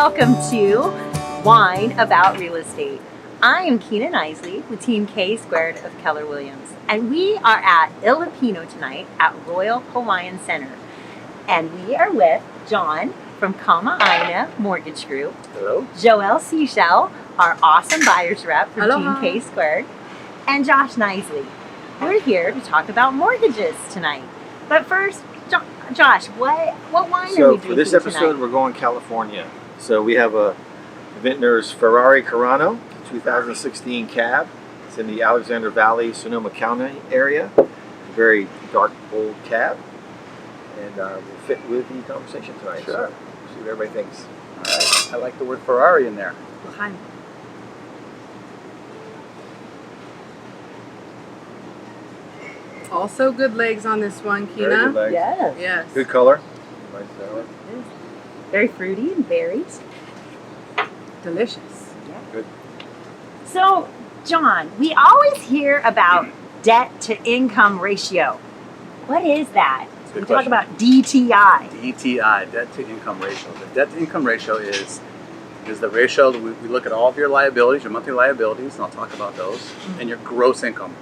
welcome to Wine About Real Estate. I am Kina Knisley with Team K Squared of Keller Williams, and we are at Ilipino tonight at Royal Hawaiian Center. And we are with John from Kama'aina Mortgage Group. Hello. Joelle Seychelle, our awesome buyer's rep for Aloha. Team K Squared. And Josh Knisley. We're here to talk about mortgages tonight. But first, Josh, what wine are we drinking for this episode, tonight? we're going California. So we have a vintner's Ferrari Carano 2016 cab. It's in the Alexander Valley, Sonoma County area. Very dark, bold cab, and will fit with the conversation tonight. Sure. So see what everybody thinks. All right. I like the word Ferrari in there. Also good legs on this one, Very good Kina. legs. Yes. Yes. Good color. Nice color. Very fruity and berries. Delicious. Good. So, John, we always hear about debt to income ratio. What is that? Good We question. talk about DTI. DTI, debt to income ratio. The debt to income ratio is the ratio that we look at all of your liabilities, your monthly liabilities, and I'll talk about those, and your gross income.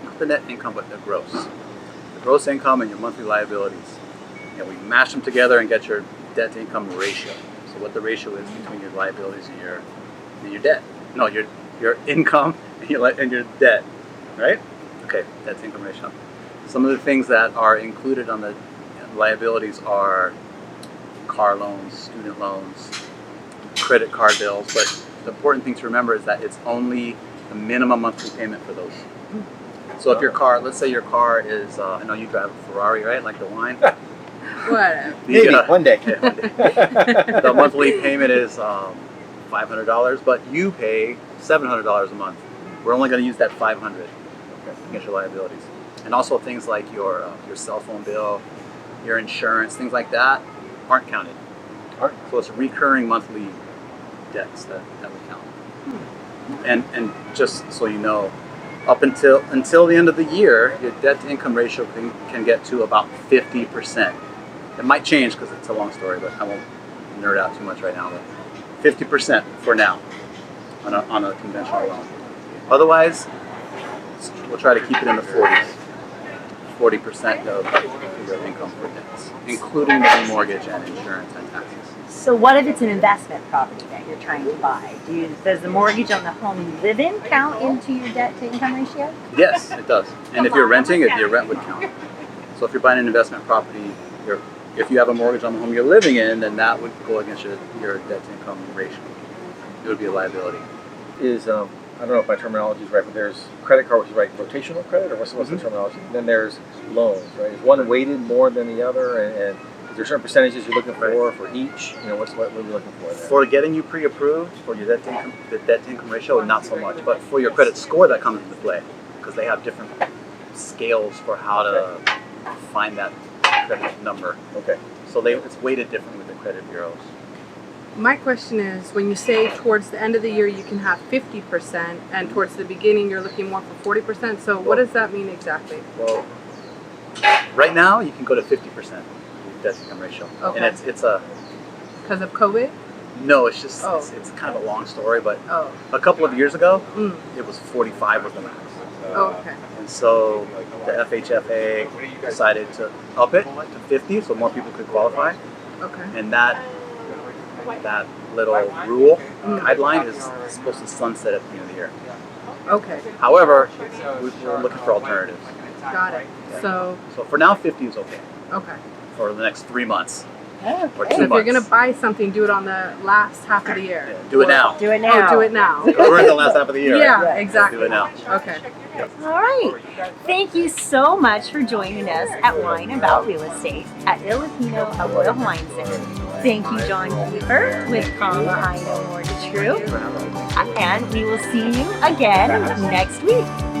Not the net income, but the gross. The gross income and your monthly liabilities. And we mash them together and get your debt to income ratio. So what the ratio is between your liabilities and your debt. No, your income and your debt, right? Okay, debt to income ratio. Some of the things that are included on the liabilities are car loans, student loans, credit card bills, but the important thing to remember is that it's only the minimum monthly payment for those. So if your car, let's say your car is, I know you drive a Ferrari, right? Like the wine? Whatever. Maybe one day. Yeah, one day. The monthly payment is $500, but you pay $700 a month. We're only going to use that $500 against your liabilities. And also things like your cell phone bill, your insurance, things like that aren't counted. So it's recurring monthly debts that we count. And just so you know, up until the end of the year, your debt to income ratio can get to about 50%. It might change because it's a long story, but I won't nerd out too much right now. But 50% for now on a conventional loan. Otherwise, we'll try to keep it in the 40s. 40% of your income for debts, including the remortgage and insurance and taxes. So what if it's an investment property that you're trying to buy? Does the mortgage on the home you live in count into your debt to income ratio? Yes, it does. And if you're renting, your rent would count. So if you're buying an investment property, if you have a mortgage on the home you're living in, then that would go against your debt to income ratio. It would be a liability. I don't know if my terminology is right, but there's credit card, which is right, rotational credit, or what's the terminology? And then there's loans, right? Is one weighted more than the other, and is there certain percentages you're looking for each? You know, what are you looking for there? For getting you pre-approved for your the debt to income ratio, not so much. But for your credit score, that comes into play because they have different scales for how to find that credit number. Okay. So it's weighted differently with the credit bureaus. My question is, when you say towards the end of the year you can have 50%, and towards the beginning you're looking more for 40%, so what does that mean exactly? Well, right now you can go to 50% debt to income ratio, Okay. and it's a Because of COVID? no. It's just Oh. it's kind of a long story, but Oh. a couple of years ago Mm. it was 45 was the max. Oh, okay. And so the FHFA decided to up it to 50 so more people could qualify. Okay. And that little rule, guideline, is supposed to sunset at the end of the year. Okay. However, we're looking for alternatives. Got it. So, So for now, 50 is okay okay. for the next 3 months Oh, or 2 So if you're months. going to buy something, do it on the last half of the year. Yeah, do it now. Do it now. Oh, do it now. We're in the last half of the year. Yeah, right? exactly. Do it now. Okay. All right. Thank you so much for joining us at Wine About Real Estate at Ilipino at Royal Hawaiian Center. Thank you, John Kiefer with Kama'aina Mortgage Group. And we will see you again next week.